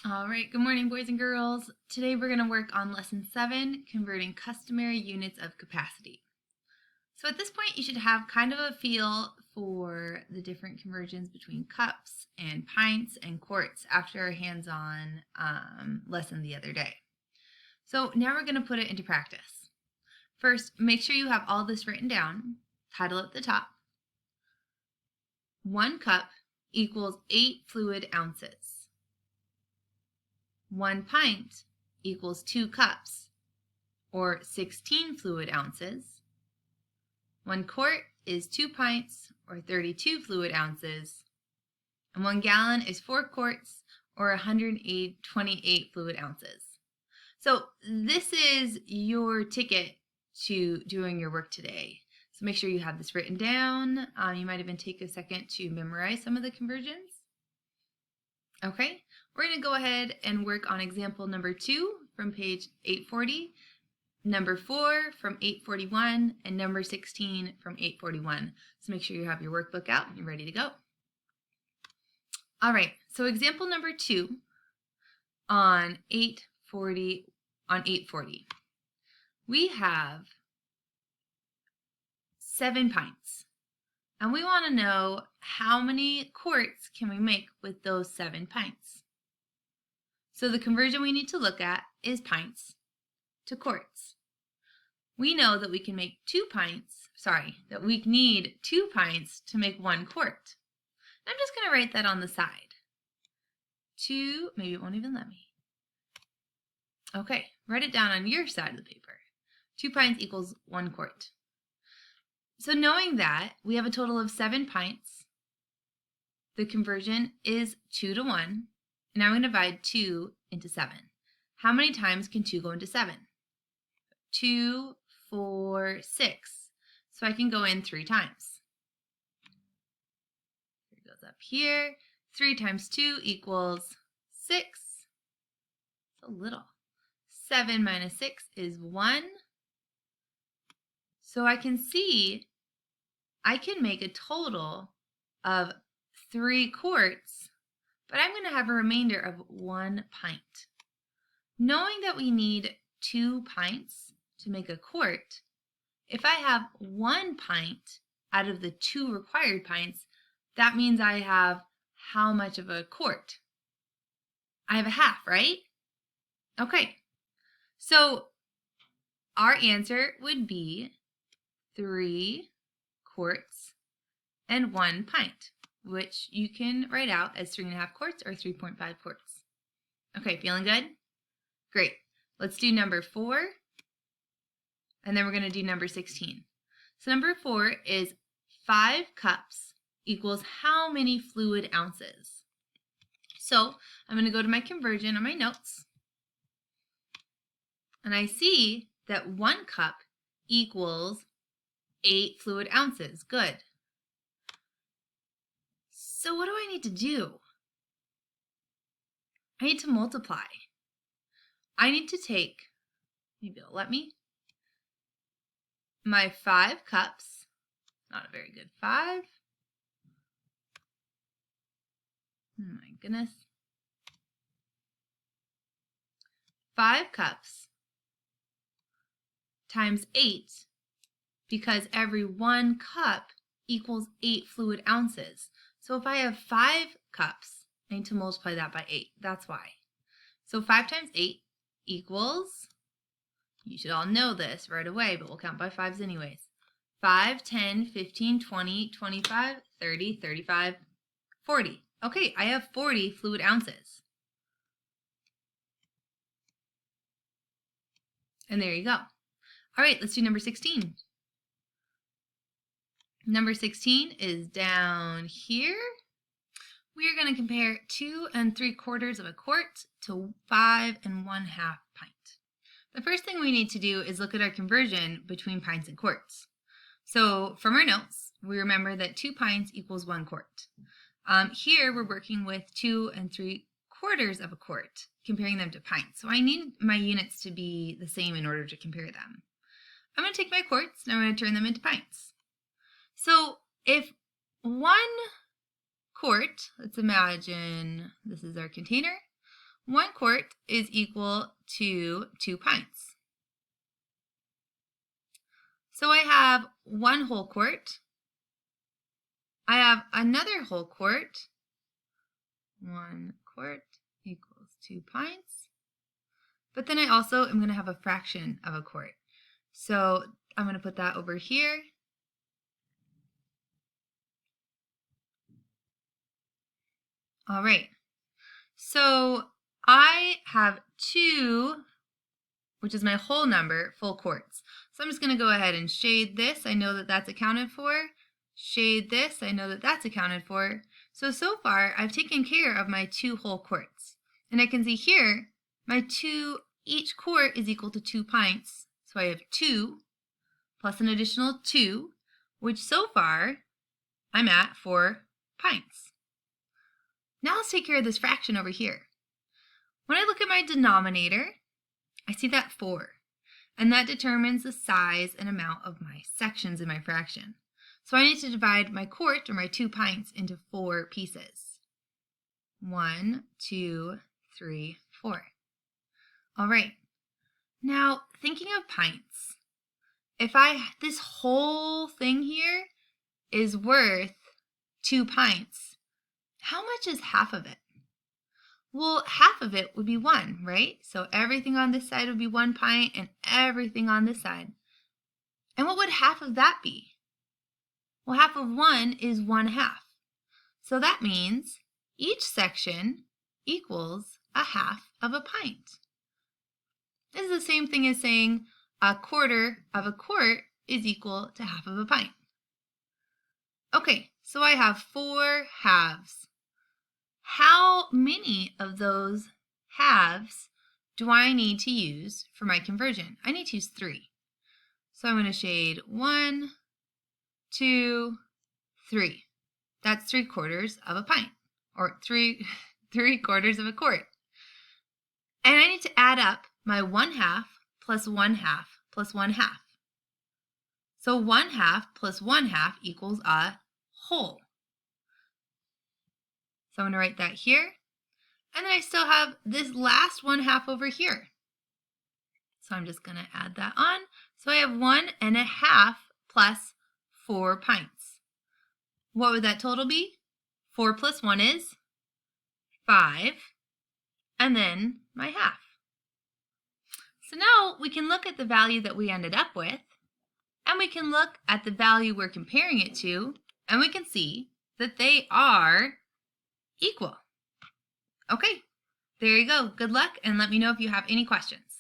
All right, good morning, boys and girls. Today we're going to work on lesson 7, converting customary units of capacity. So at this point, you should have kind of a feel for the different conversions between cups and pints and quarts after our hands-on lesson the other day. So now we're going to put it into practice. First, make sure you have all this written down. Title at the top. 1 cup equals 8 fluid ounces. 1 pint equals 2 cups, or 16 fluid ounces. 1 quart is 2 pints, or 32 fluid ounces. And 1 gallon is 4 quarts, or 128 fluid ounces. So this is your ticket to doing your work today. So make sure you have this written down. You might even take a second to memorize some of the conversions. Okay, we're going to go ahead and work on example number 2 from page 840, number 4 from 841, and number 16 from 841. So make sure you have your workbook out and you're ready to go. All right, so example number 2 on 840, we have 7 pints. And we want to know how many quarts can we make with those 7 pints. So the conversion we need to look at is pints to quarts. We know that we can make that we need 2 pints to make 1 quart. I'm just going to write that on the side. 2, maybe it won't even let me. Okay, write it down on your side of the paper. 2 pints equals 1 quart. So knowing that we have a total of 7 pints, the conversion is 2 to 1. And now I'm going to divide 2 into 7. How many times can 2 go into 7? 2, 4, 6. So I can go in 3 times. It goes up here. 3 times 2 equals 6. It's a little. 7 minus 6 is 1. So I can see I can make a total of 3 quarts, but I'm going to have a remainder of 1 pint. Knowing that we need 2 pints to make a quart, if I have 1 pint out of the 2 required pints, that means I have how much of a quart? I have a half, right? Okay, so our answer would be 3 quarts and 1 pint, which you can write out as 3.5 quarts or 3.5 quarts. Okay, feeling good? Great. Let's do number 4, and then we're going to do number 16. So number 4 is 5 cups equals how many fluid ounces? So I'm going to go to my conversion on my notes, and I see that 1 cup equals 8 fluid ounces. Good. So what do I need to do? I need to multiply. I need to take, maybe it'll let me, my 5 cups, not a very good 5. Oh my goodness. 5 cups times 8, because every 1 cup equals 8 fluid ounces. So if I have 5 cups, I need to multiply that by 8. That's why. So 5 times 8 equals, you should all know this right away, but we'll count by 5s anyways. 5, 10, 15, 20, 25, 30, 35, 40. Okay, I have 40 fluid ounces. And there you go. All right, let's do number 16. Number 16 is down here. We are going to compare 2 3/4 of a quart to 5 1/2 pint. The first thing we need to do is look at our conversion between pints and quarts. So from our notes, we remember that 2 pints equals 1 quart. Here we're working with 2 3/4 of a quart, comparing them to pints. So I need my units to be the same in order to compare them. I'm going to take my quarts and I'm going to turn them into pints. So if 1 quart, let's imagine this is our container, 1 quart is equal to 2 pints. So I have 1 whole quart. I have another whole quart. 1 quart equals 2 pints. But then I also am going to have a fraction of a quart. So I'm going to put that over here. All right. So I have 2, which is my whole number, full quarts. So I'm just going to go ahead and shade this. I know that that's accounted for. Shade this. I know that that's accounted for. So far, I've taken care of my 2 whole quarts. And I can see here, each quart is equal to 2 pints. So I have 2 plus an additional 2, which so far I'm at 4 pints. Now let's take care of this fraction over here. When I look at my denominator, I see that 4, and that determines the size and amount of my sections in my fraction. So I need to divide my quart, or my 2 pints, into 4 pieces. 1, 2, 3, 4. All right. Now, thinking of pints, this whole thing here is worth 2 pints, how much is half of it? Well, half of it would be 1, right? So everything on this side would be 1 pint and everything on this side. And what would half of that be? Well, half of 1 is 1/2. So that means each section equals a half of a pint. This is the same thing as saying a quarter of a quart is equal to half of a pint. Okay, so I have 4 halves. How many of those halves do I need to use for my conversion? I need to use 3. So I'm going to shade 1, 2, 3. That's 3/4 of a pint, or 3/4 of a quart. And I need to add up my 1/2 plus 1/2 plus 1/2. So 1/2 plus 1/2 equals a whole. So I'm going to write that here. And then I still have this last 1/2 over here. So I'm just going to add that on. So I have 1.5 plus 4 pints. What would that total be? 4 plus 1 is 5. And then my half. So now we can look at the value that we ended up with. And we can look at the value we're comparing it to. And we can see that they are equal. Okay, there you go. Good luck, and let me know if you have any questions.